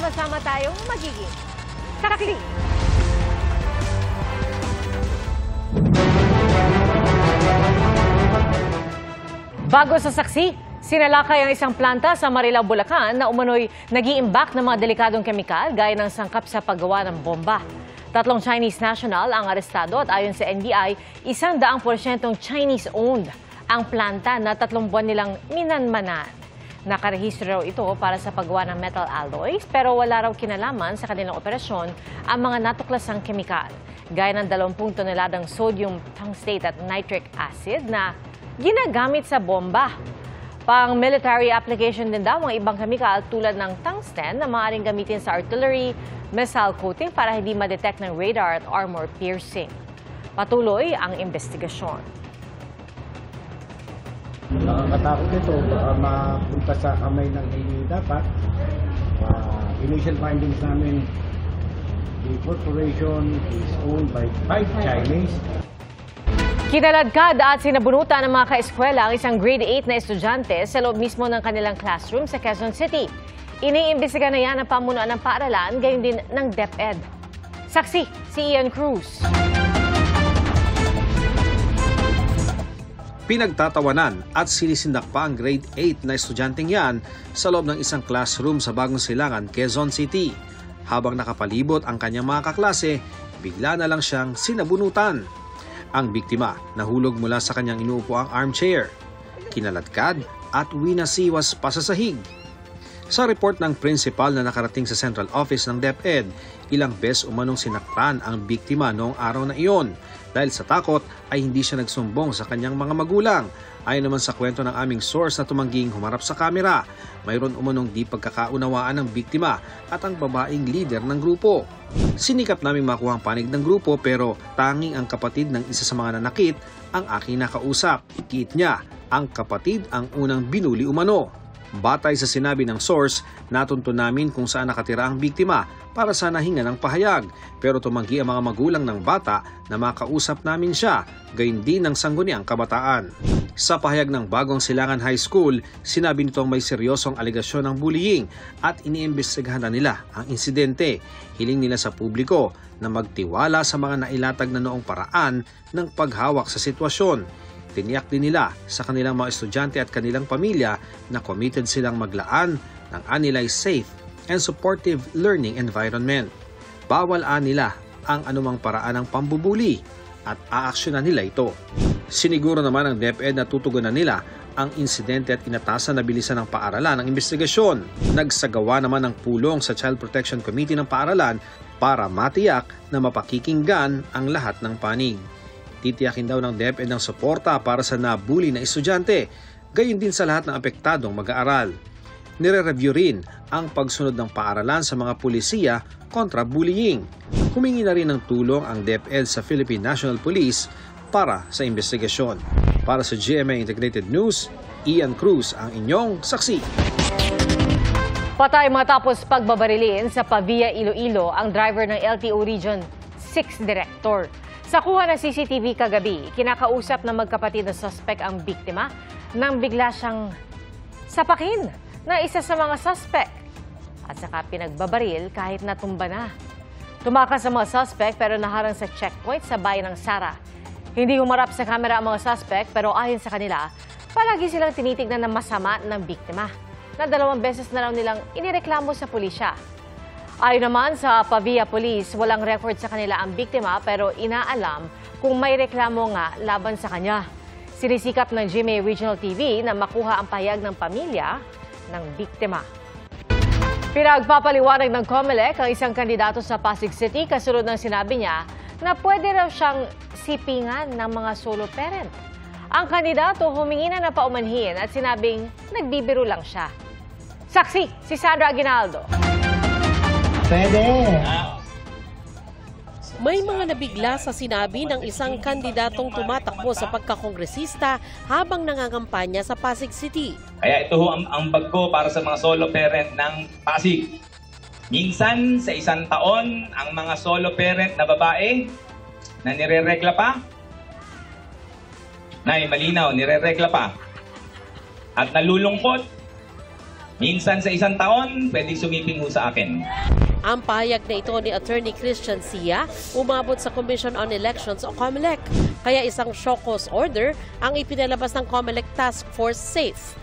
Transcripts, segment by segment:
sama-sama tayong magiging saksi. Bago sa saksi, sinalakay ang isang planta sa Marilao, Bulacan na umano'y nag-iimbak ng mga delikadong kemikal gaya ng sangkap sa paggawa ng bomba. 3 Chinese national ang arestado at ayon sa NBI, 100% Chinese-owned ang planta na 3 buwan nilang minanmanan. Nakarehistro raw ito para sa paggawa ng metal alloys pero wala raw kinalaman sa kanilang operasyon ang mga natuklasang kemikal gaya ng 20 toneladang sodium tungstate at nitric acid na ginagamit sa bomba. Pang military application din daw ang ibang kemikal tulad ng tungsten na maaaring gamitin sa artillery, missile coating para hindi ma-detect ng radar at armor piercing. Patuloy ang investigasyon. Nakakatakot ito, mapunta sa kamay ng hindi dapat. Initial findings namin, the corporation is owned by 5 Chinese. Kinaladkad at sinabunutan ng mga kaeskwela ang isang grade 8 na estudyante sa loob mismo ng kanilang classroom sa Quezon City. Iniimbestiga na yan ang pamunuan ng paaralan, gayon din ng DepEd. Saksi, si Ian Cruz. Pinagtatawanan at sinisindak pa ang grade 8 na estudyanteng yan sa loob ng isang classroom sa Bagong Silangan, Quezon City. Habang nakapalibot ang kanyang mga kaklase, bigla na lang siyang sinabunutan. Ang biktima nahulog mula sa kanyang inuupo ang armchair, kinaladkad at winasiwas pa sa sahig. Sa report ng principal na nakarating sa central office ng DepEd, ilang beses umanong sinaktan ang biktima noong araw na iyon. Dahil sa takot ay hindi siya nagsumbong sa kanyang mga magulang. Ayon naman sa kwento ng aming source na tumangging humarap sa kamera, mayroon umanong di pagkakaunawaan ng biktima at ang babaeng leader ng grupo. Sinikap naming makuha ang panig ng grupo pero tanging ang kapatid ng isa sa mga nanakit ang aking nakausap. Ikiit niya, ang kapatid ang unang binuli umano. Batay sa sinabi ng source, natunto namin kung saan nakatira ang biktima para sa nahinga ng pahayag. Pero tumanggi ang mga magulang ng bata na makausap namin siya, gayon din ng sangguniang kabataan. Sa pahayag ng Bagong Silangan High School, sinabi nitong may seryosong aligasyon ng bullying at iniimbestigahan na nila ang insidente. Hiling nila sa publiko na magtiwala sa mga nailatag na noong paraan ng paghawak sa sitwasyon. Tiniyak din nila sa kanilang mga estudyante at kanilang pamilya na committed silang maglaan ng anilay safe and supportive learning environment. Bawal nila ang anumang paraan ng pambubuli at aaksyonan nila ito. Siniguro naman ng DepEd na tutugunan nila ang insidente at inatasan na bilisan ng paaralan ang investigasyon. Nagsagawa naman ng pulong sa Child Protection Committee ng paaralan para matiyak na mapakikinggan ang lahat ng panig. Titiyakin daw ng DepEd ng suporta para sa nabuli na estudyante, gayon din sa lahat ng apektadong mag-aaral. Nire-review rin ang pagsunod ng paaralan sa mga pulisiya kontra bullying. Humingi na rin ng tulong ang DepEd sa Philippine National Police para sa investigasyon. Para sa GMA Integrated News, Ian Cruz ang inyong saksi. Patay matapos pagbabarilin sa Pavia, Iloilo ang driver ng LTO Region 6 Director. Sa kuha ng CCTV kagabi, kinakausap ng magkapatid na suspect ang biktima nang bigla siyang sapakin na isa sa mga suspect at saka pinagbabaril kahit natumba na. Tumakas sa mga suspect pero naharang sa checkpoint sa bayan ng Sara. Hindi humarap sa kamera ang mga suspect pero ayon sa kanila, palagi silang tinitignan ng masama ng biktima na 2 beses na raw nilang inireklamo sa pulisya. Ayon naman sa Pavia Police, walang record sa kanila ang biktima pero inaalam kung may reklamo nga laban sa kanya. Sinisikap ng GMA Regional TV na makuha ang pahayag ng pamilya ng biktima. Pinagpapaliwanag ng COMELEC ang isang kandidato sa Pasig City kasunod ng sinabi niya na pwede raw siyang sipingan ng mga solo parent. Ang kandidato humingi na paumanhin at sinabing nagbibiro lang siya. Saksi, si Sandra Aguinaldo. Pwede. May mga nabigla sa sinabi ng isang kandidatong tumatakbo sa pagkakongresista habang nangangampanya sa Pasig City. Kaya ito ang ambag ko para sa mga solo parent ng Pasig. Minsan sa isang taon, ang mga solo parent na babae na nireregla pa, malinaw, nireregla pa, at nalulungkot, Minsan sa isang taon, pwedeng sumiping ho sa akin. Ang pahayag na ito ni Attorney Christian Sia umabot sa Commission on Elections o COMELEC. Kaya isang show cause order ang ipinalabas ng COMELEC Task Force SAFE.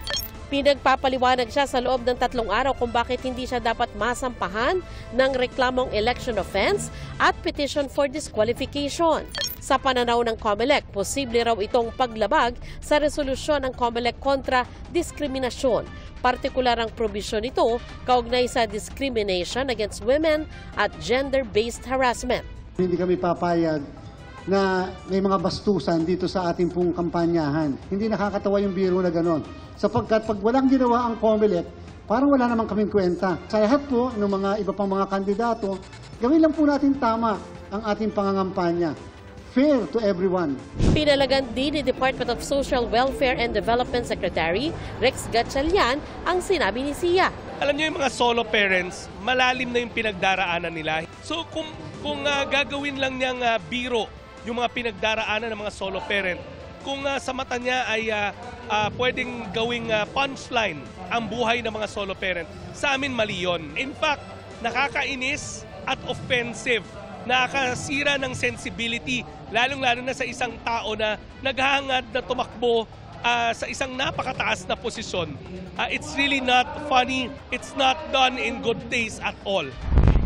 Pinagpapaliwanag siya sa loob ng 3 araw kung bakit hindi siya dapat masampahan ng reklamong election offense at petition for disqualification. Sa pananaw ng COMELEC, posible raw itong paglabag sa resolusyon ng COMELEC kontra diskriminasyon. Partikular ang probisyon nito kaugnay sa discrimination against women at gender-based harassment. Hindi kami papayag na may mga bastusan dito sa ating pong kampanyahan. Hindi nakakatawa yung biro na gano'n. Sapagkat pag walang ginawa ang COMELEC, parang wala namang kaming kwenta. Sa lahat po ng mga iba pang mga kandidato, gawin lang po natin tama ang ating pangangampanya. Fair to everyone. Pinalagan din ni Department of Social Welfare and Development Secretary Rex Gatchalian ang sinabi ni Sia. Alam niyo yung mga solo parents, malalim na yung pinagdaraanan nila. So kung gagawin lang niyang biro yung mga pinagdaraanan ng mga solo parent, kung sa mata niya ay pwedeng gawing punchline ang buhay ng mga solo parent, sa amin mali yun. In fact, nakakainis at offensive, nakakasira ng sensibility, lalong-lalo na sa isang tao na naghahangad na tumakbo sa isang napakataas na posisyon. It's really not funny. It's not done in good taste at all.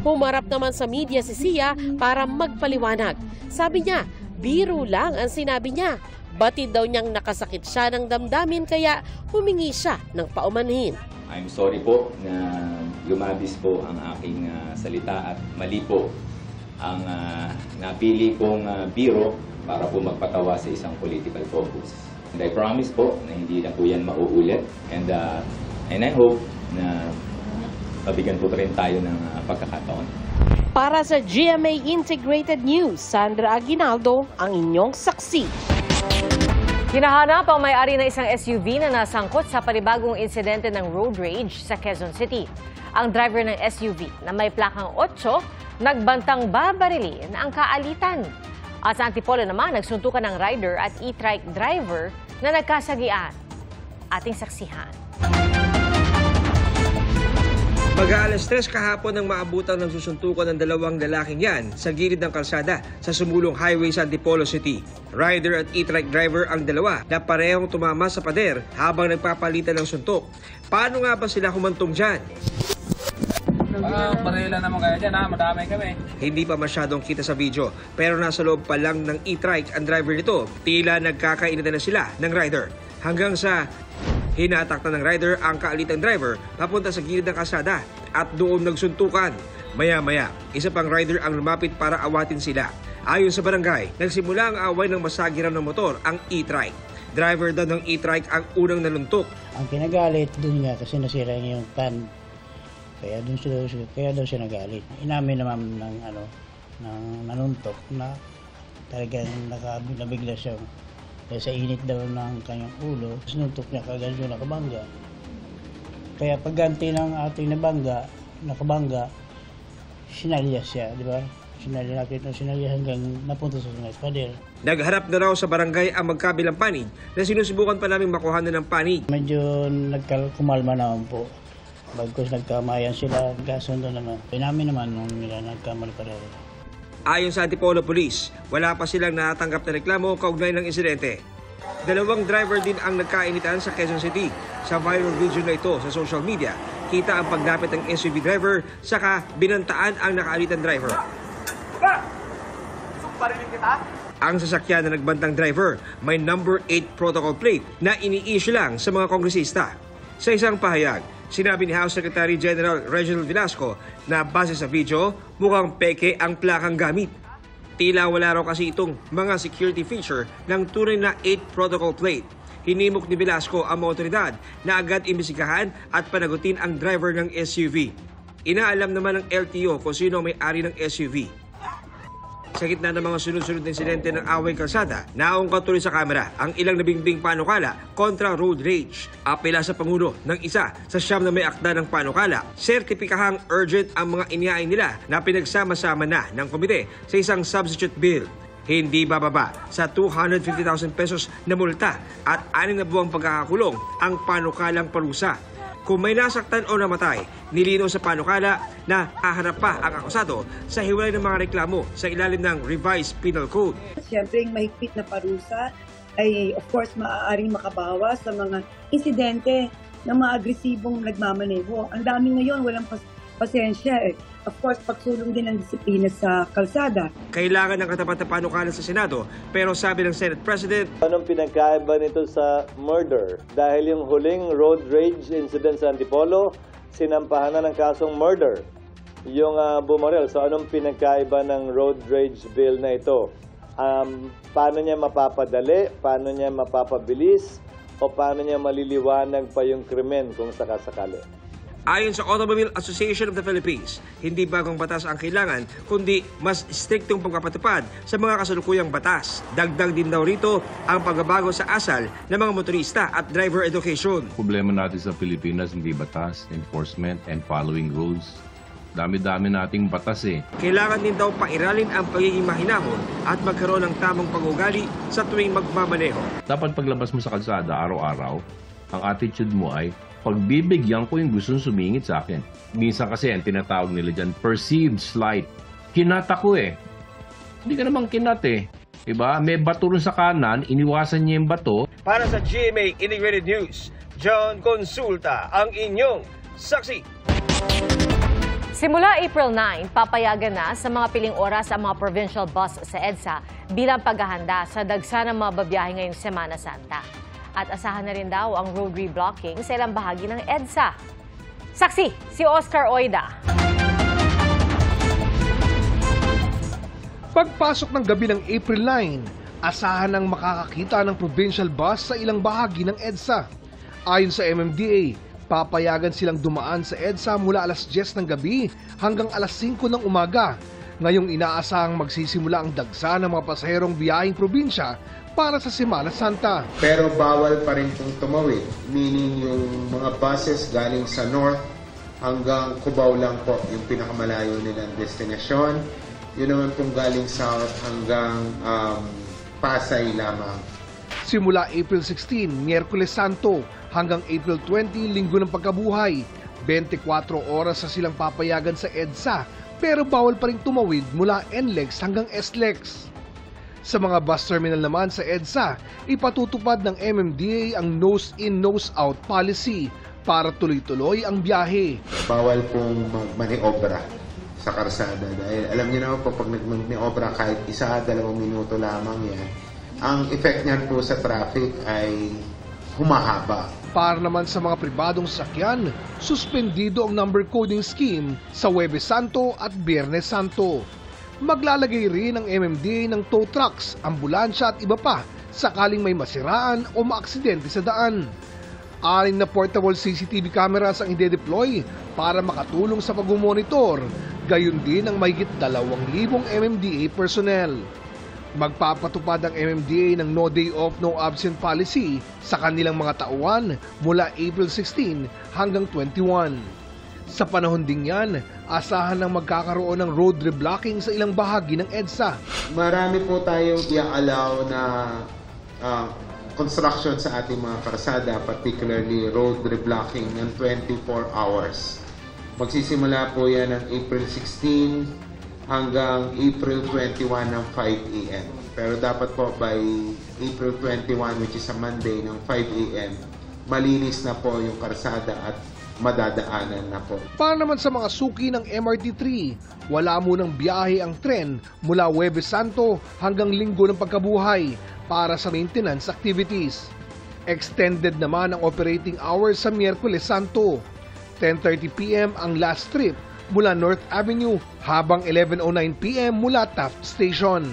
Humarap naman sa media si Sia para magpaliwanag. Sabi niya, biro lang ang sinabi niya. Batid daw niyang nakasakit siya ng damdamin kaya humingi siya ng paumanhin. I'm sorry po na lumabis po ang aking salita at mali po ang napili kong biro para po magpatawa sa isang political focus. And I promise po na hindi na po yan mauulit. And I hope na mabigyan po rin tayo ng pagkakataon. Para sa GMA Integrated News, Sandra Aguinaldo, ang inyong saksi. Hinahanap ang may-ari ng isang SUV na nasangkot sa panibagong insidente ng road rage sa Quezon City. Ang driver ng SUV na may plakang 8, nagbantang babarilin ang kaalitan. At sa Antipolo naman, nagsuntukan ng rider at e-trike driver na nagkasagian. Ating saksihan. Mag-aalas 3 kahapon nang maabutang ng susuntukan ng 2 lalaking yan sa gilid ng kalsada sa sumulong highway sa Antipolo City. Rider at e-trike driver ang dalawa na parehong tumama sa pader habang nagpapalitan ng suntok. Paano nga ba sila humantong dyan? Parehila naman kaya dyan ha, madami kami. Hindi pa masyadong kita sa video pero nasa loob pa lang ng e-trike ang driver nito. Tila nagkakainitan na sila ng rider hanggang sa hinatak na ng rider ang kaalitang driver papunta sa gilid ng kalsada at doon nagsuntukan. Maya-maya, isa pang rider ang lumapit para awatin sila. Ayon sa barangay, nagsimula ang away ng masagiran ng motor ang e-trike. Driver daw ng e-trike ang unang naluntok. Ang kinagalit doon nga kasi nasira niya yung pan. Kaya doon siya nagalit. Inamin naman ng nanuntok na talagang nabigla siya. Kaya sa init daw ng kanyang ulo, sinuntok niya kagad yung nakabangga. Kaya pagganti ng ating nakabangga, sinalyas siya, di ba? Sinalyas hanggang napunta sa pader. Nagharap na raw sa barangay ang magkabilang panig na sinusubukan pa namin makuhanan ng panig. Medyo kumalma naman po. Bagkus nagkamayan sila, nagkasundo naman. Inamin naman nung nila nagkamali pa rin. Ayon sa Antipolo Police, wala pa silang natatanggap na reklamo kaugnay ng insidente. 2 driver din ang nagkainitan sa Quezon City. Sa viral video na ito sa social media, kita ang paglapit ng SUV driver saka binantaan ang nakaalitan driver. Ang sasakyan na nagbantang driver may number 8 protocol plate na ini-issue lang sa mga kongresista. Sa isang pahayag, sinabi ni House Secretary General Reginald Velasco na base sa video, mukhang peke ang plakang gamit. Tila wala raw kasi itong mga security feature ng tunay na 8 protocol plate. Hinimok ni Velasco ang mga otoridad na agad imbisigahan at panagutin ang driver ng SUV. Inaalam naman ng LTO kung sino ang may-ari ng SUV. Sa gitna ng mga sunod-sunod na insidente ng away kalsada, naungkat tuloy sa kamera ang ilang nabingbing panukala kontra road rage. Apela sa Pangulo ng isa sa 9 na may akda ng panukala, sertipikahang urgent ang mga inihain nila na pinagsama-sama na ng komite sa isang substitute bill. Hindi bababa sa 250,000 pesos na multa at 6 na buwang pagkakakulong ang panukalang parusa. Kung may nasaktan o namatay, nilinaw sa panukala na haharap pa ang akusado sa hiwalay ng mga reklamo sa ilalim ng Revised Penal Code. Siyempre, yung mahigpit na parusa ay of course maaaring makabawas sa mga insidente ng mga agresibong nagmamaneho. Ang dami ngayon, walang pasensya eh. Of course, pagsulong din ng disiplina sa kalsada. Kailangan ng katapat na panukala sa Senado, pero sabi ng Senate President, anong pinagkaiba nito sa murder? Dahil yung huling road rage incident sa Antipolo, sinampahan na ng kasong murder yung bumaril. So anong pinagkaiba ng road rage bill na ito? Paano niya mapapadali? Paano niya mapapabilis? O paano niya maliliwanag pa yung krimen kung sakasakali? Ayon sa Automobile Association of the Philippines, hindi bagong batas ang kailangan, kundi mas striktong pagpapatupad sa mga kasalukuyang batas. Dagdag din daw rito ang pagbabago sa asal ng mga motorista at driver education. Problema natin sa Pilipinas, hindi batas, enforcement, and following rules. Dami-dami nating batas eh. Kailangan din daw pairalin ang pagiging mahinahon at magkaroon ng tamang pag-ugali sa tuwing magmamaneho. Dapat paglabas mo sa kalsada araw-araw, ang attitude mo ay, pagbibigyan ko yung gustong sumingit sa akin. Minsan kasi ang tinatawag nila dyan, perceived slight. Kinat ako eh. Hindi ka naman kinat eh. Diba? May bato rin sa kanan, iniwasan niya yung bato. Para sa GMA Integrated News, John Consulta, ang inyong saksi. Simula April 9, papayagan na sa mga piling oras ang mga provincial bus sa EDSA bilang paghahanda sa dagsa ng mga babiyahe ngayong Semana Santa. At asahan na rin daw ang road reblocking sa ilang bahagi ng EDSA. Saksi, si Oscar Oida. Pagpasok ng gabi ng April 9, asahan ng makakakita ng provincial bus sa ilang bahagi ng EDSA. Ayon sa MMDA, papayagan silang dumaan sa EDSA mula alas 10 ng gabi hanggang alas 5 ng umaga. Ngayong inaasahang magsisimula ang dagsa ng mga pasaherong biyaheng probinsya para sa Semana Santa. Pero bawal pa rin pong tumawid, meaning yung mga buses galing sa north hanggang Cubao lang po yung pinakamalayo nilang destinasyon. Yun naman pong galing south hanggang Pasay lamang. Simula April 16, Miyerkules Santo, hanggang April 20, Linggo ng Pagkabuhay, 24 oras sa silang papayagan sa EDSA, pero bawal pa rin tumawid mula NLEX hanggang SLEX. Sa mga bus terminal naman sa EDSA, ipatutupad ng MMDA ang nose-in, nose-out policy para tuloy-tuloy ang biyahe. Bawal pong magmaniobra sa karsada dahil alam niyo naman po pag nagmaniobra kahit 1-2 minuto lamang yan, ang effect niyan po sa traffic ay humahaba. Para naman sa mga pribadong sasakyan, suspendido ang number coding scheme sa Huwebes Santo at Biyernes Santo. Maglalagay rin ng MMDA ng tow trucks, ambulansya at iba pa sakaling may masiraan o maaksidente sa daan. 6 na portable CCTV cameras ang ide-deploy para makatulong sa pag-monitor, gayon din ang mahigit 2,000 MMDA personnel. Magpapatupad ang MMDA ng no day off, no absent policy sa kanilang mga tauhan mula April 16 hanggang 21. Sa panahon ding yan, asahan ng magkakaroon ng road reblocking sa ilang bahagi ng EDSA. Marami po tayong i-allow na construction sa ating mga karsada, particularly road reblocking ng 24 hours. Magsisimula po yan ng April 16 hanggang April 21 ng 5 a.m. Pero dapat po by April 21, which is a Monday, ng 5 a.m., malinis na po yung karsada at madadaanan na po. Para naman sa mga suki ng MRT3, wala munang biyahe ang tren mula Huwebes Santo hanggang Linggo ng Pagkabuhay para sa maintenance activities. Extended naman ang operating hours sa Miyerkules Santo. 10:30 p.m. ang last trip mula North Avenue habang 11:09 p.m. mula Taft Station.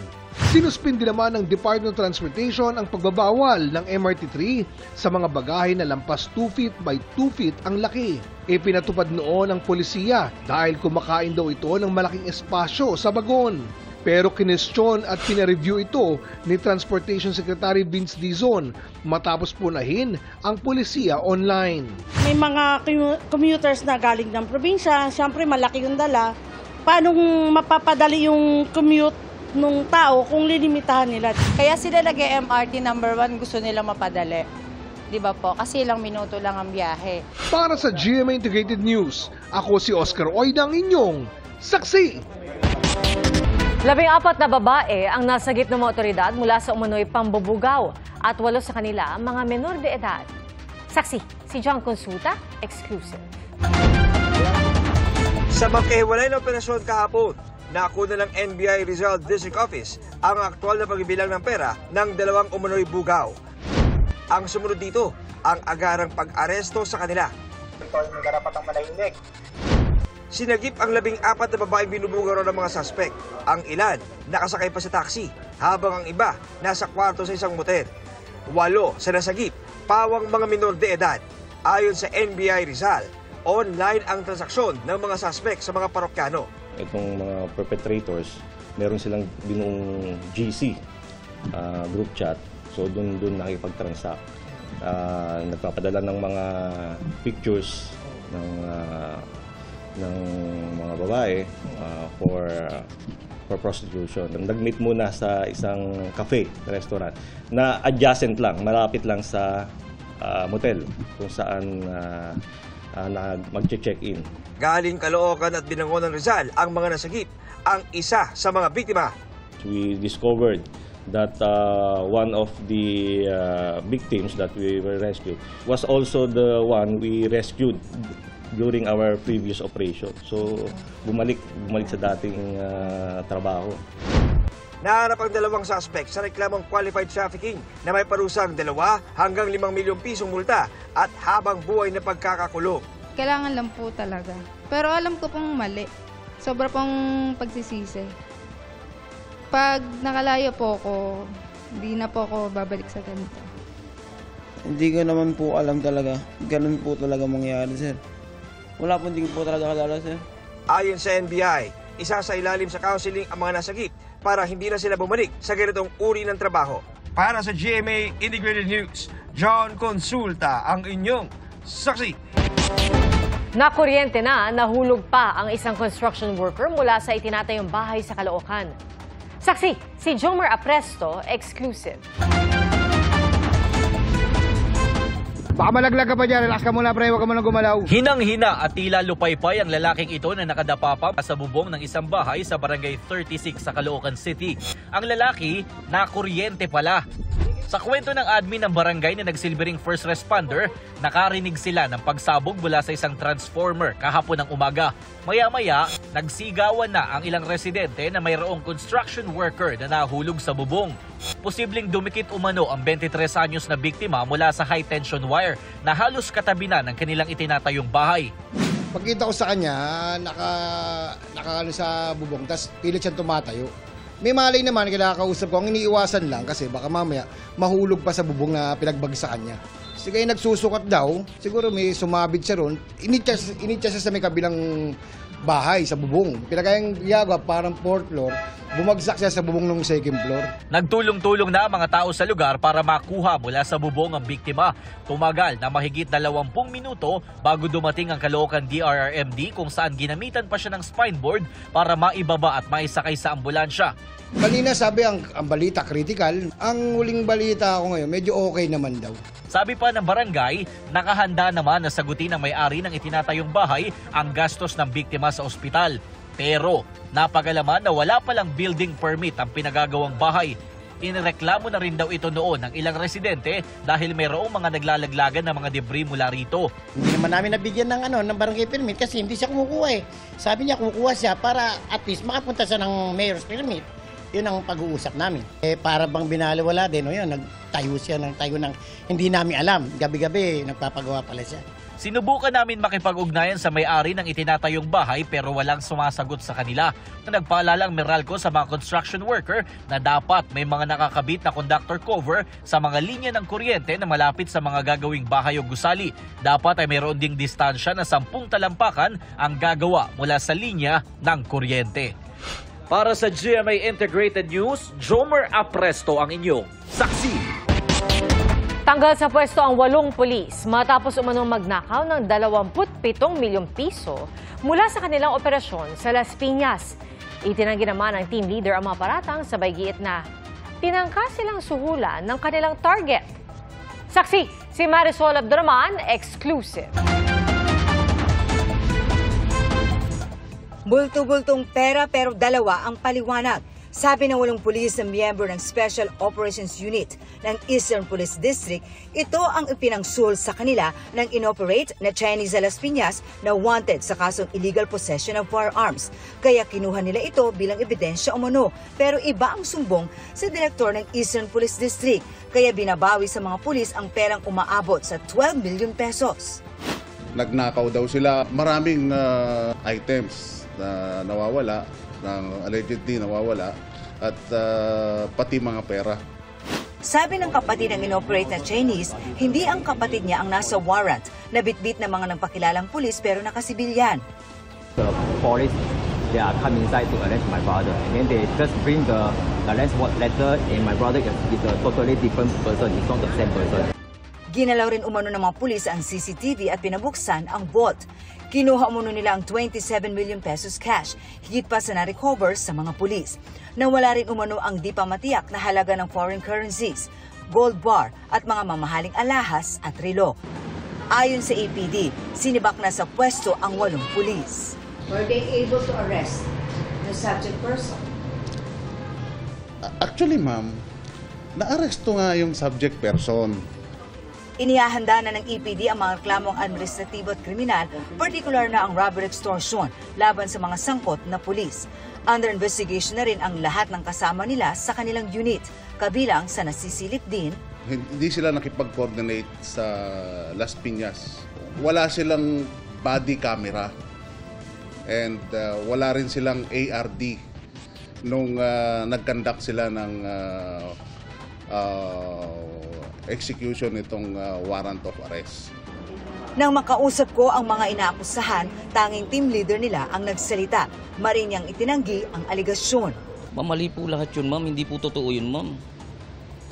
Sinuspindi naman ng Department of Transportation ang pagbabawal ng MRT3 sa mga bagahe na lampas 2 feet by 2 feet ang laki. Ipinatupad noon ang polisiya dahil kumakain daw ito ng malaking espasyo sa bagon. Pero kinestyon at pina-review ito ni Transportation Secretary Vince Dizon matapos punahin ang polisiya online. May mga commuters na galing ng probinsya, siyempre malaki yung dala. Paano mapapadali yung commute nung tao kung lilimitahan nila? Kaya sila nag-MRT number 1, gusto nila mapadali. di ba po? Kasi ilang minuto lang ang biyahe. Para sa GMA Integrated News, ako si Oscar Oida ang inyong saksi. 14 na babae ang nasagip ng mga otoridad mula sa umano'y pambubugaw at 8 sa kanila mga menor de edad. Saksi, si John Consulta, exclusive. Sa magkahiwalay na operasyon kahapon, nakuna ng NBI Rizal District Office ang aktual na pagbibilang ng pera ng 2 umano'y bugaw. Ang sumunod dito, ang agarang pag-aresto sa kanila. May karapatang manahimik. Sinagip ang 14 na babaeng binubugaw ng mga suspect. Ang ilan, nakasakay pa sa taxi, habang ang iba, nasa kwarto sa isang motel. 8 sa nasagip, pawang mga minor de edad. Ayon sa NBI Rizal, online ang transaksyon ng mga suspect sa mga parokyano. Itong mga perpetrators, meron silang binuong GC, group chat. So doon nakikipag-transact. Nagpapadala ng mga pictures ng mga babae for prostitution. Nag-meet muna sa isang cafe, restaurant, na adjacent lang, malapit lang sa motel kung saan mag-check-in. Galing Caloocan at Binangon ng Rizal ang mga nasagip, ang isa sa mga biktima. We discovered that one of the victims that we were rescued was also the one we rescued during our previous operation. So bumalik sa dating trabaho. Nahanap ang 2 suspect sa reklamong qualified trafficking na may parusang 2 hanggang 5 milyong pisong multa at habang buhay na pagkakakulong. Kailangan lang po talaga. Pero alam ko pong mali. Sobra pong pagsisisi. Pag nakalayo po ako, hindi na po ako babalik sa ganito. Hindi ko naman po alam talaga. Ganun po talaga mangyayari, sir. Wala po, hindi po talaga kadala, sir. Ayon sa NBI, isa sa ilalim sa counseling ang mga nasagip para hindi na sila bumalik sa ganitong uri ng trabaho. Para sa GMA Integrated News, John Consulta ang inyong saksi. Nakuryente na, nahulog pa ang isang construction worker mula sa itinatayong bahay sa Caloocan. Saksi, si Jomer Apresto, exclusive. Baka malaglag ka pa dyan, relax ka muna pre, huwag ka muna gumalaw. Hinang-hina at tila lupaypay ang lalaking ito na nakadapa pa sa bubong ng isang bahay sa barangay 36 sa Caloocan City. Ang lalaki, nakuryente pala. Sa kwento ng admin ng barangay na nagsilbing first responder, nakarinig sila ng pagsabog mula sa isang transformer kahapon ng umaga. Maya-maya, nagsigawan na ang ilang residente na mayroong construction worker na nahulog sa bubong. Posibleng dumikit umano ang 23 anyos na biktima mula sa high tension wire na halos katabi na ng kanilang itinatayong bahay. Pagkita ko sa kanya, nakakano sa bubong, tapos pilit siyang tumatayo. May malay naman, kinakausap ko, ang iniiwasan lang kasi baka mamaya mahulog pa sa bubong na pinagbagsakan niya. Sige, nagsusukat daw, siguro may sumabit siya ron, initya siya sa may kabilang bahay, sa bubong. Pinagayang yagwa, parang 4th floor, bumagsak siya sa bubong ng 2nd floor. Nagtulong-tulong na ang mga tao sa lugar para makuha mula sa bubong ang biktima. Tumagal na mahigit 20 minuto bago dumating ang Caloocan DRRMD kung saan ginamitan pa siya ng spine board para maibaba at maisakay sa ambulansya. Kanina sabi ang balita critical, ang huling balita ko ngayon medyo okay naman daw. Sabi pa ng barangay, nakahanda naman na sagutin ng may-ari ng itinatayong bahay ang gastos ng biktima sa ospital. Pero napagalaman na wala palang building permit ang pinagagawang bahay. Inireklamo na rin daw ito noon ng ilang residente dahil mayroong mga naglalaglagan ng mga debris mula rito. Hindi naman namin nabigyan ng barangay permit kasi hindi siya kumukuha eh. Sabi niya kumukuha siya para at least makapunta siya ng mayor's permit. Yun ang pag-uusap namin. Para bang binaliwala din, o yun, nagtayo siya ng tayo ng hindi namin alam. Gabi-gabi, nagpapagawa pala siya. Sinubukan namin makipag-ugnayan sa may-ari ng itinatayong bahay pero walang sumasagot sa kanila. Nagpaalala ang Meralco sa mga construction worker na dapat may mga nakakabit na conductor cover sa mga linya ng kuryente na malapit sa mga gagawing bahay o gusali. Dapat ay mayroon ding distansya na 10 talampakan ang gagawa mula sa linya ng kuryente. Para sa GMA Integrated News, Jomer Apresto ang inyong saksi. Tanggal sa pwesto ang 8 pulis matapos umanong magnakaw ng 27 milyong piso mula sa kanilang operasyon sa Las Piñas. Itinanggi naman ng team leader ang mga paratang sabay giit na tinangka silang suhulan ng kanilang target. Saksi, si Marisol Abduraman, exclusive. Bulto-bultong pera pero dalawa ang paliwanag. Sabi ng 8 pulis na miyembro ng Special Operations Unit ng Eastern Police District, ito ang ipinangsul sa kanila ng inoperate na Chinese Alas Piñas na wanted sa kasong illegal possession of firearms. Kaya kinuha nila ito bilang ebidensya umano. Pero iba ang sumbong sa direktor ng Eastern Police District. Kaya binabawi sa mga pulis ang perang umaabot sa 12 million pesos. Nagnakaw daw sila. Maraming items na nawawala, ng allegedly nawawala, at pati mga pera. Sabi ng kapatid ng inoperate na Chinese, hindi ang kapatid niya ang nasa warrant na bitbit ng mga nagpakilalang pulis pero nakasibilyan. The police, they are come inside to arrest my brother, and then they just bring the arrest letter, and my brother is a totally different person, it's not the same person. Ginalaw rin umano ng mga pulis ang CCTV at pinabuksan ang vault. Kinuha umano nila ang 27 million pesos cash, higit pa sa na-recover sa mga pulis. Nawala rin umano ang di pa matiyak na halaga ng foreign currencies, gold bar at mga mamahaling alahas at relo. Ayon sa APD, sinibak na sa pwesto ang 8 pulis. Were they able to arrest the subject person? Actually, ma'am, na-aresto nga yung subject person. Inihahanda na ng EPD ang mga reklamong administratibo at kriminal, partikular na ang robbery extortion laban sa mga sangkot na pulis. Under investigation na rin ang lahat ng kasama nila sa kanilang unit, kabilang sa nasisilip din. Hindi sila nakipag-coordinate sa Las Piñas. Wala silang body camera and wala rin silang ARD nung nag-conduct sila ng execution itong warrant of arrest. Nang makausap ko ang mga inaakusahan, tanging team leader nila ang nagsalita. Marinyang itinanggi ang aligasyon. Mali po lahat yun, ma'am. Hindi po totoo yun, ma'am.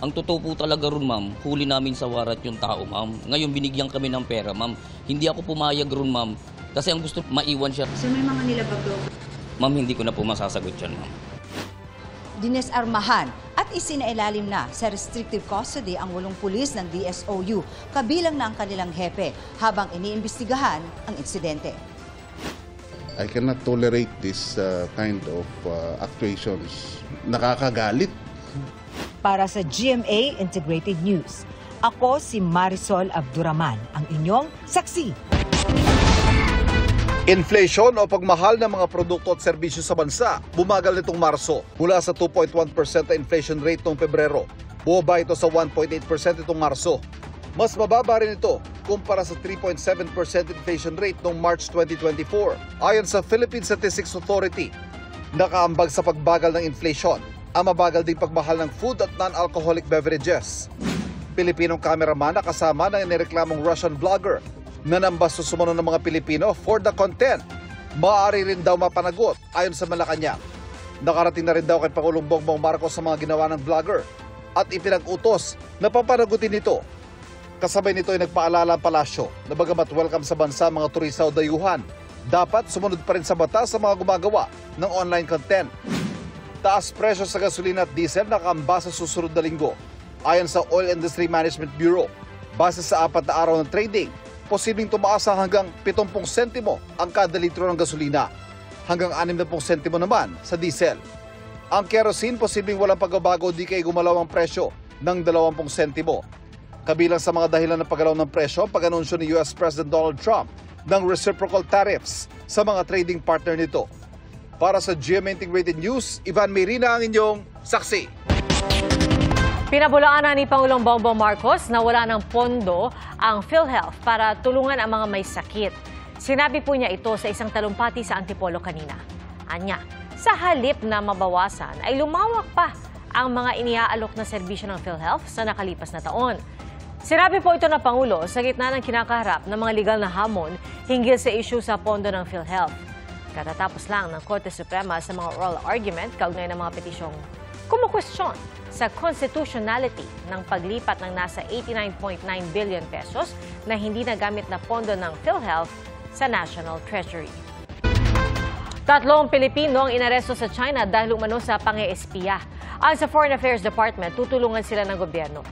Ang totoo po talaga ron, ma'am. Huli namin sa warrant yung tao, ma'am. Ngayon binigyan kami ng pera, ma'am. Hindi ako pumayag ron, ma'am. Kasi ang gusto, maiwan siya. So may mga nilabag daw? Ma'am, hindi ko na po masasagot yan, ma'am. Dinesarmahan at isinailalim na sa restrictive custody ang 8 pulis ng DSOU, kabilang na ang kanilang hepe, habang iniimbestigahan ang insidente. I cannot tolerate this kind of actuations. Nakakagalit. Para sa GMA Integrated News, ako si Marisol Abduraman, ang inyong saksi. Inflation o pagmahal ng mga produkto at serbisyo sa bansa bumagal nitong Marso mula sa 2.1% na inflation rate noong Pebrero. Bumaba ito sa 1.8% itong Marso. Mas mababa rin ito kumpara sa 3.7% inflation rate noong March 2024. Ayon sa Philippine Statistics Authority, nakaambag sa pagbagal ng inflation ang mabagal ding pagmahal ng food at non-alcoholic beverages. Pilipinong cameraman na kasama ng inireklamong Russian vlogger na nambastos sumunod ng mga Pilipino for the content. Maaari rin daw mapanagot ayon sa Malacanang. Nakarating na rin daw kay Pangulong Bongbong Marcos sa mga ginawa ng vlogger at ipinag-utos na papanagutin ito. Kasabay nito ay nagpaalala ang palasyo na bagamat welcome sa bansa mga turista o dayuhan, dapat sumunod pa rin sa batas sa mga gumagawa ng online content. Taas presyo sa gasolina at diesel nakamba sa susunod na linggo. Ayon sa Oil Industry Management Bureau, base sa 4 na araw ng trading, posibleng tumaas hanggang 70 sentimo ang kada litro ng gasolina, hanggang 60 sentimo naman sa diesel. Ang kerosene posibleng walang pagbabago di kay gumalaw ang presyo ng 20 sentimo. Kabilang sa mga dahilan ng paggalaw ng presyo ang pag-anunsyo ni US President Donald Trump ng reciprocal tariffs sa mga trading partner nito. Para sa GMA Integrated News, Ivan Mayrina ang inyong saksi. Pinabulaan na ni Pangulong Bongbong Marcos na wala ng pondo ang PhilHealth para tulungan ang mga may sakit. Sinabi po niya ito sa isang talumpati sa Antipolo kanina. Anya, sa halip na mabawasan ay lumawak pa ang mga iniaalok na serbisyo ng PhilHealth sa nakalipas na taon. Sinabi po ito ng Pangulo sa gitna ng kinakaharap ng mga legal na hamon hinggil sa issue sa pondo ng PhilHealth. Katatapos lang ng Korte Suprema sa mga oral argument kaugnay ng mga petisyong kumukwestiyon sa constitutionality ng paglipat ng nasa 89.9 billion pesos na hindi nagamit na pondo ng PhilHealth sa National Treasury. 3 Pilipino ang inaresto sa China dahil umano sa pange-espiya. Ayon sa Foreign Affairs Department, tutulungan sila ng gobyerno.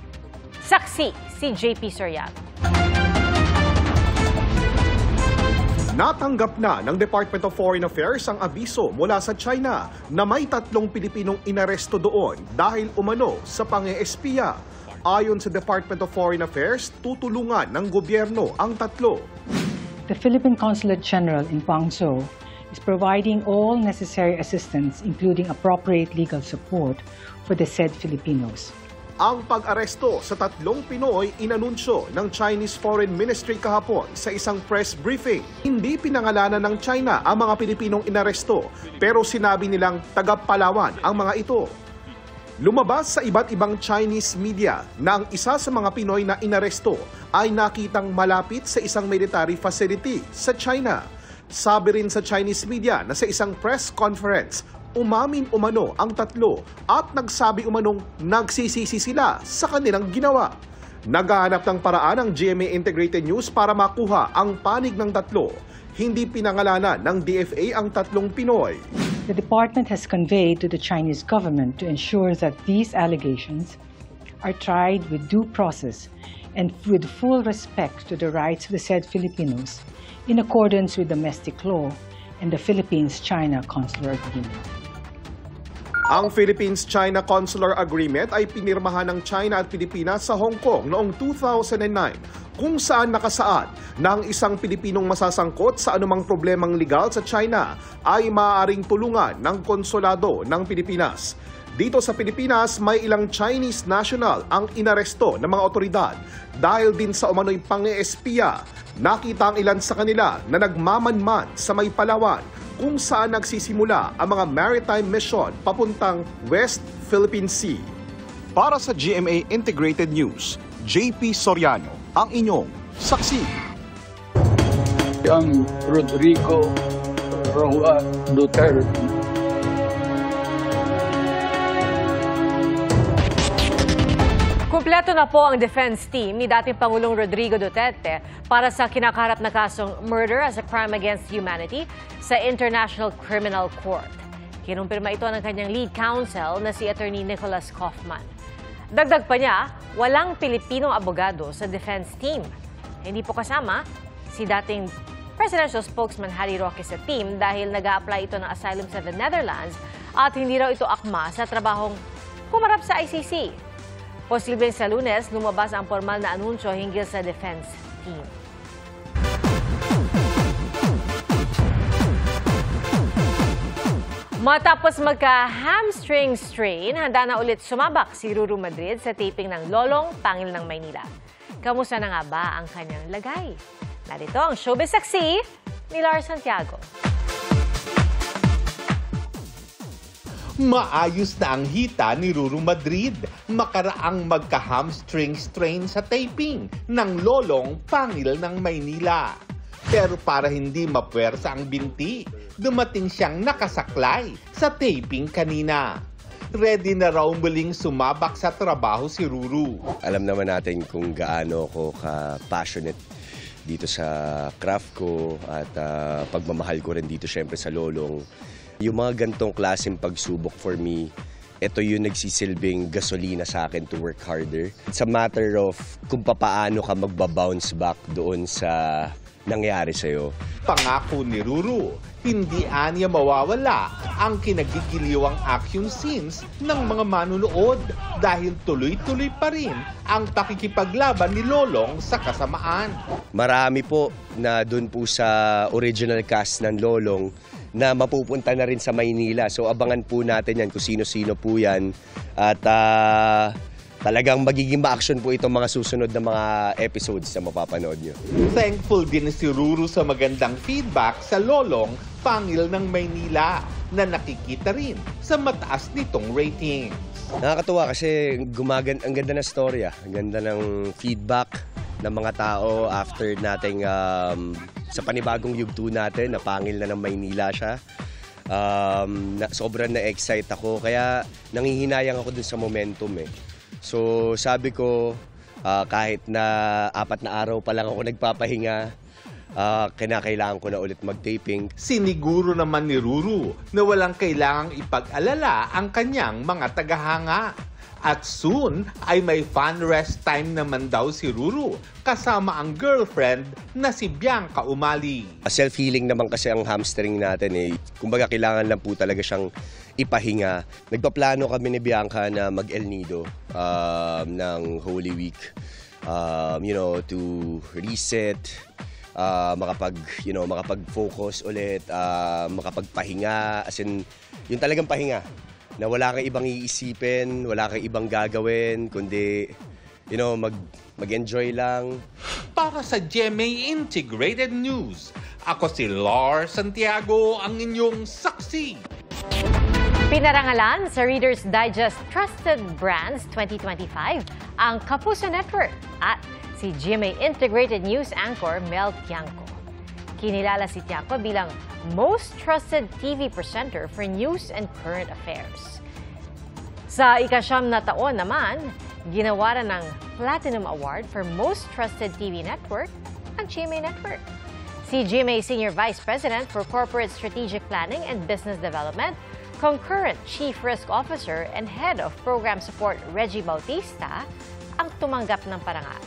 Saksi si JP Soriano. Natanggap na ng Department of Foreign Affairs ang abiso mula sa China na may 3 Pilipinong inaresto doon dahil umano sa pang-eespiya. Ayon sa Department of Foreign Affairs, tutulungan ng gobyerno ang 3. The Philippine Consulate General in Guangzhou is providing all necessary assistance, including appropriate legal support for the said Filipinos. Ang pag-aresto sa 3 Pinoy inanunsyo ng Chinese Foreign Ministry kahapon sa isang press briefing. Hindi pinangalanan ng China ang mga Pilipinong inaresto, pero sinabi nilang taga-Palawan ang mga ito. Lumabas sa iba't ibang Chinese media na ang isa sa mga Pinoy na inaresto ay nakitang malapit sa isang military facility sa China. Sabi rin sa Chinese media na sa isang press conference, umamin umano ang 3 at nagsabi umanong nagsisisi sila sa kanilang ginawa. Naghahanap ng paraan ang GMA Integrated News para makuha ang panig ng 3. Hindi pinangalanan ng DFA ang 3 Pinoy. The department has conveyed to the Chinese government to ensure that these allegations are tried with due process and with full respect to the rights of the said Filipinos in accordance with domestic law and the Philippines-China Consular Agreement. Ang Philippines-China Consular Agreement ay pinirmahan ng China at Pilipinas sa Hong Kong noong 2009, kung saan nakasaad na ang isang Pilipinong masasangkot sa anumang problemang legal sa China ay maaaring tulungan ng konsulado ng Pilipinas. Dito sa Pilipinas, may ilang Chinese national ang inaresto ng mga otoridad dahil din sa umano'y pang-eespiya. Nakita ang ilan sa kanila na nagmamanman sa may Palawan, kung saan nagsisimula ang mga maritime mission papuntang West Philippine Sea. Para sa GMA Integrated News, JP Soriano, ang inyong saksi. Ang Rodrigo Roa Duterte. Kumpleto na po ang defense team ni dating Pangulong Rodrigo Duterte para sa kinakaharap na kasong murder as a crime against humanity sa International Criminal Court. Kinumpirma ito ng kanyang lead counsel na si Attorney Nicholas Kaufman. Dagdag pa niya, walang Pilipinong abogado sa defense team. Hindi po kasama si dating presidential spokesman Harry Roque sa team dahil nag-a-apply ito ng asylum sa the Netherlands at hindi raw ito akma sa trabahong humarap sa ICC. Posibleng sa Lunes, lumabas ang formal na anunsyo hinggil sa defense team. Matapos magka-hamstring strain, handa na ulit sumabak si Ruru Madrid sa taping ng Lolong Pangil ng Maynila. Kamusta na nga ba ang kanyang lagay? Narito ang showbiz saksi ni Lars Santiago. Maayos na ang hita ni Ruru Madrid makaraang magka-hamstring strain sa taping ng Lolong Pangil ng Maynila. Pero para hindi mapuwersa ang binti, dumating siyang nakasaklay sa taping kanina. Ready na raw muling sumabak sa trabaho si Ruru. Alam naman natin kung gaano ako ka-passionate dito sa craft ko at pagmamahal ko rin dito syempre sa Lolong. Yung mga gantong klaseng pagsubok for me, ito yung nagsisilbing gasolina sa akin to work harder. It's a matter of kung paano ka magbabounce back doon sa nangyari sa'yo. Pangako ni Ruru, hindi anya mawawala ang kinagigiliwang action scenes ng mga manunood dahil tuloy-tuloy pa rin ang pakikipaglaban ni Lolong sa kasamaan. Marami po na doon po sa original cast ng Lolong na mapupunta na rin sa Maynila. So abangan po natin yan kung sino-sino po yan. At talagang magiging ma-action po itong mga susunod na mga episodes na mapapanood nyo. Thankful din si Ruru sa magandang feedback sa Lolong Pangil ng Maynila na nakikita rin sa mataas nitong rating. Nakakatuwa kasi ang ganda ng storya, ang ganda ng feedback ng mga tao after nating sa panibagong yugto natin na Pangil na ng Maynila siya. Sobrang na-excite ako kaya nangihinayang ako dun sa momentum eh. So sabi ko kahit na 4 na araw pa lang ako nagpapahinga, kinakailangan ko na ulit mag-taping. Siniguro naman ni Ruru na walang kailangang ipag-alala ang kanyang mga tagahanga. At soon ay may fun rest time naman daw si Ruru kasama ang girlfriend na si Bianca Umali. Self-healing naman kasi ang hamstring natin eh. Kumbaga kailangan lang po talaga siyang ipahinga. Nagpaplano kami ni Bianca na mag-El Nido ng Holy Week. To reset, makapag-focus ulit, makapagpahinga, as in, yung talagang pahinga. Na wala kang ibang iisipin, wala kang ibang gagawin, kundi, mag-enjoy lang. Para sa GMA Integrated News, ako si Lars Santiago, ang inyong saksi. Pinarangalan sa Reader's Digest Trusted Brands 2025 ang Kapuso Network at si GMA Integrated News anchor Mel Tiangco. Kinilala si Tiangco bilang Most Trusted TV Presenter for News and Current Affairs. Sa ika-9 na taon naman, ginawaran ng Platinum Award for Most Trusted TV Network ang GMA Network. Si GMA Senior Vice President for Corporate Strategic Planning and Business Development, Concurrent Chief Risk Officer and Head of Program Support Reggie Bautista ang tumanggap ng parangal.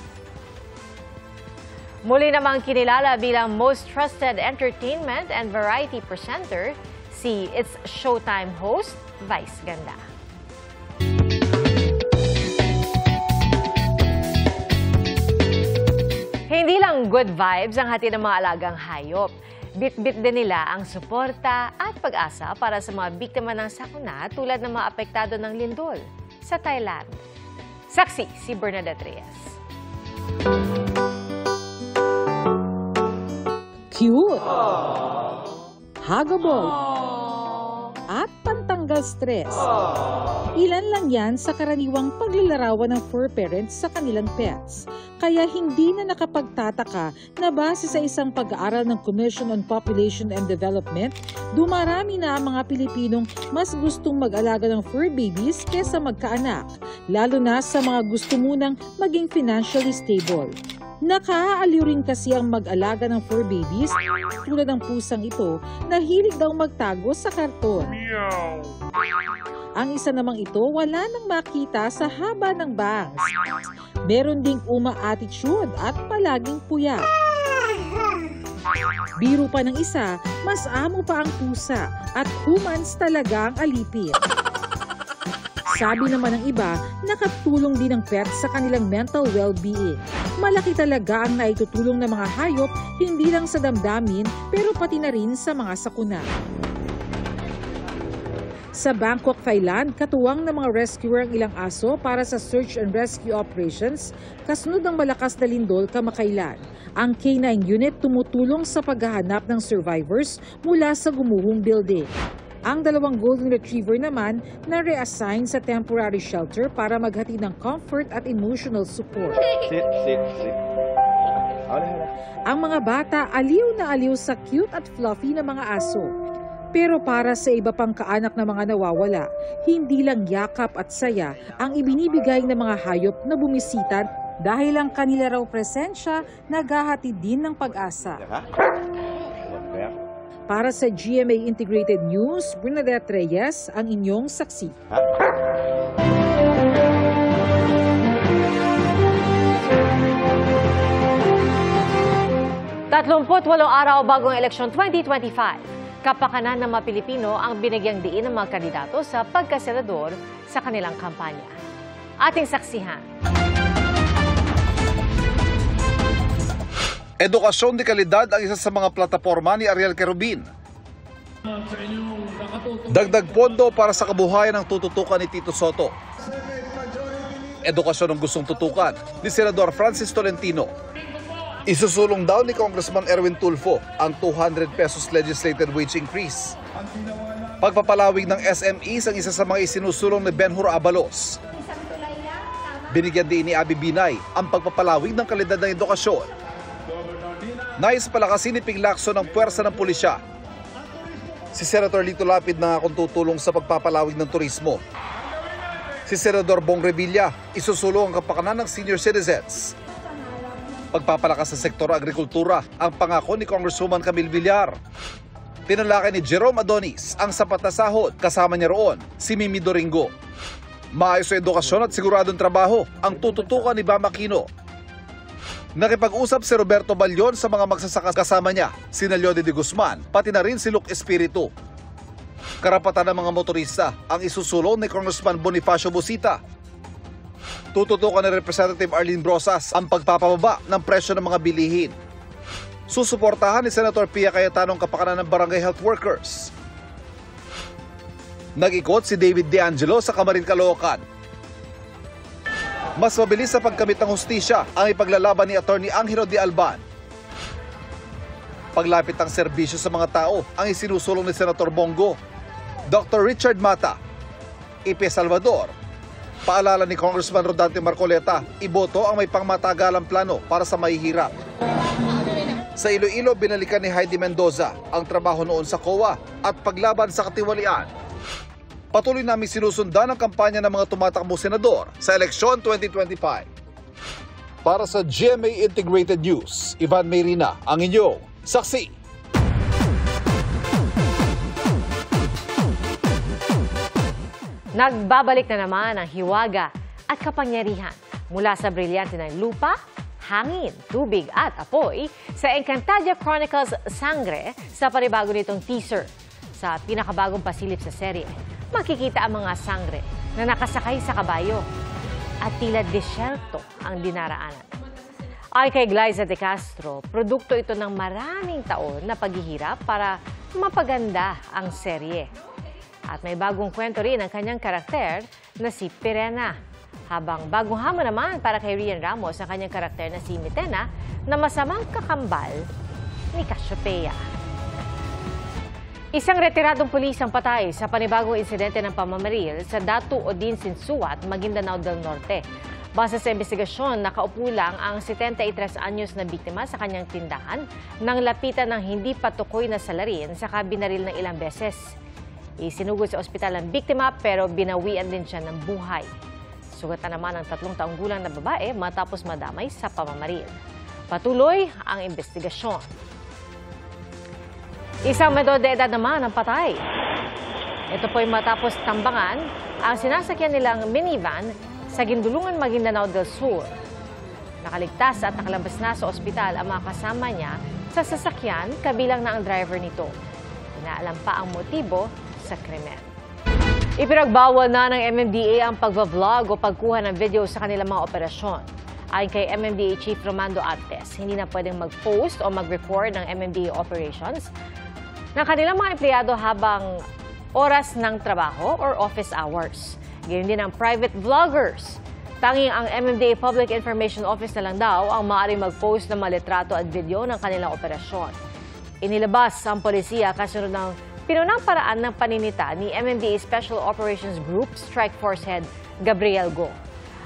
Muli namang kinilala bilang Most Trusted Entertainment and Variety Presenter si It's Showtime host, Vice Ganda. Hindi lang good vibes ang hatid ng mga alagang hayop. Bit-bit din nila ang suporta at pag-asa para sa mga biktima ng sakuna tulad ng mga apektado ng lindol sa Thailand. Saksi si Bernadette Reyes. Cute, huggable, at pantanggal stress. Ilan lang yan sa karaniwang paglalarawan ng fur parents sa kanilang pets. Kaya hindi na nakapagtataka na base sa isang pag-aaral ng Commission on Population and Development, dumarami na ang mga Pilipinong mas gustong mag-alaga ng fur babies kesa magkaanak, lalo na sa mga gusto munang maging financially stable. Nakaaaliw rin kasi ang mag-alaga ng fur babies tulad ng pusang ito na hilig daw magtago sa karton. Ang isa namang ito wala nang makita sa haba ng bangs. Meron ding uma-attitude at palaging puyat. Biro pa ng isa, mas amo pa ang pusa at humans talaga ang alipin. Sabi naman ng iba, nakatulong din ang pet sa kanilang mental well-being. Malaki talaga ang naitutulong ng mga hayop, hindi lang sa damdamin, pero pati na rin sa mga sakuna. Sa Bangkok, Thailand, katuwang ng mga rescuer ang ilang aso para sa search and rescue operations, kasunod ng malakas na lindol kamakailan. Ang K9 unit tumutulong sa paghahanap ng survivors mula sa gumuhong building. Ang 2 golden retriever naman na reassign sa temporary shelter para maghatid ng comfort at emotional support. Sit. Ang mga bata aliw na aliw sa cute at fluffy na mga aso. Pero para sa iba pang kaanak na mga nawawala, hindi lang yakap at saya ang ibinibigay ng mga hayop na bumisita dahil ang kanila raw presensya naghahatid din ng pag-asa. Para sa GMA Integrated News, Bernadette Reyes, ang inyong saksi. 38 araw bagong eleksyon 2025. Kapakanan ng mga Pilipino ang binigyang diin ng mga kandidato sa pagkasenador sa kanilang kampanya. Ating saksihan. Edukasyon de kalidad ang isa sa mga plataporma ni Ariel Querubin. Dagdag pondo para sa kabuhayan ang tututukan ni Tito Soto. Edukasyon ang gustong tutukan ni Senador Francis Tolentino. Isusulong daw ni Congressman Erwin Tulfo ang 200 pesos legislated wage increase. Pagpapalawig ng SMEs ang isa sa mga isinusulong ni Benhur Abalos. Binigyan din ni Abby Binay ang pagpapalawig ng kalidad ng edukasyon. Nais palakasin ni Ping Lacson ang puwersa ng pulisya. Si Senator Lito Lapid na akong tutulong sa pagpapalawig ng turismo. Si Senador Bong Revilla isusulong ang kapakanan ng senior citizens. Pagpapalakas sa sektor agrikultura ang pangako ni Congresswoman Camille Villar. Tinalakay ni Jerome Adonis ang sapat na sahod, kasama niya roon si Mimi Doringo. Maayos sa edukasyon at siguradong trabaho ang tututukan ni Bam Aquino. Nakipag-usap si Roberto Balyon sa mga magsasaka kasama niya, sina Leody de Guzman, pati na rin si Luke Espiritu. Karapatan ng mga motorista ang isusulong ni Congressman Bonifacio Busita. Tututukan ni Representative Arlene Brosas ang pagpapababa ng presyo ng mga bilihin. Susuportahan ni Senator Pia Cayetano ang kapakanan ng barangay health workers. Nag-ikot si David De Angelo sa Camarin, Caloocan. Mas mabilis sa pagkamit ng hustisya ang ipaglalaban ni Attorney Angelo de Alban. Paglapit ng serbisyo sa mga tao ang isinusulong ni Senator Bongo. Dr. Richard Mata, Ipe Salvador. Paalala ni Congressman Rodante Marcoleta, iboto ang may pangmatagalang plano para sa mahihirap. Sa Iloilo, binalikan ni Heidi Mendoza ang trabaho noon sa COA at paglaban sa katiwalian. Patuloy namin sinusundan ang kampanya ng mga tumatakbong senador sa eleksyon 2025. Para sa GMA Integrated News, Ivan Mayrina, ang inyong saksi. Nagbabalik na naman ang hiwaga at kapangyarihan mula sa brilyante ng lupa, hangin, tubig at apoy sa Encantadia Chronicles Sangre sa panibago nitong teaser. Sa pinakabagong pasilip sa serye, makikita ang mga sangre na nakasakay sa kabayo at tila desyerto ang dinaraanan. Ay kay Glyza De Castro, produkto ito ng maraming taon na paghihirap para mapaganda ang serye. At may bagong kwento rin ang kanyang karakter na si Pirena. Habang bagong hamon naman para kay Rian Ramos ang kanyang karakter na si Mitena na masamang kakambal ni Cassiopeia. Isang retiradong pulis ang patay sa panibagong insidente ng pamamaril sa Datu Odin Sinsuat, Maguindanao del Norte. Base sa investigasyon, nakaupo lang ang 73 anyos na biktima sa kanyang tindahan nang lapitan ng hindi patukoy na salarin saka binaril ng ilang beses. Isinugod sa ospital ang biktima pero binawian din siya ng buhay. Sugatan naman ang 3 taong gulang na babae matapos madamay sa pamamaril. Patuloy ang investigasyon. Isang menor de edad naman ang patay. Ito po'y matapos tambangan ang sinasakyan nilang minivan sa Gindulungan, Maguindanao del Sur. Nakaligtas at nakalabas na sa ospital ang mga kasama niya sa sasakyan kabilang na ang driver nito. Inaalam pa ang motibo sa krimen. Ipinagbawal na ng MMDA ang pagbablog o pagkuha ng video sa kanilang mga operasyon. Ayon kay MMDA Chief Romando Artes, hindi na pwedeng mag-post o mag-record ng MMDA operations ng kanilang mga empleyado habang oras ng trabaho or office hours. Ganyan din ang private vloggers. Tanging ang MMDA Public Information Office na lang daw ang maaaring mag-post ng mga litrato at video ng kanilang operasyon. Inilabas ang polisiya kasunod ng pinunang paraan ng paninita ni MMDA Special Operations Group Strike Force Head Gabriel Go.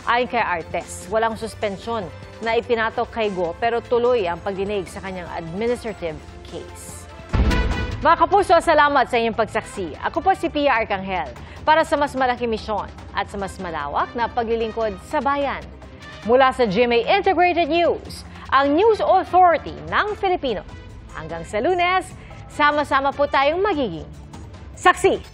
Ayon kay Artes, walang suspensyon na ipinatok kay Go pero tuloy ang pagdinig sa kanyang administrative case. Mga kapuso, salamat sa inyong pagsaksi. Ako po si Pia Arcangel para sa mas malaking misyon at sa mas malawak na paglilingkod sa bayan. Mula sa GMA Integrated News, ang News Authority ng Filipino. Hanggang sa Lunes, sama-sama po tayong magiging saksi.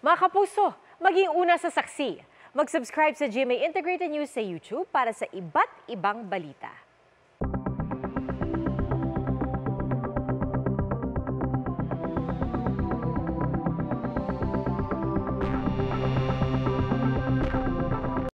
Mga kapuso, maging una sa saksi. Mag-subscribe sa GMA Integrated News sa YouTube para sa iba't ibang balita.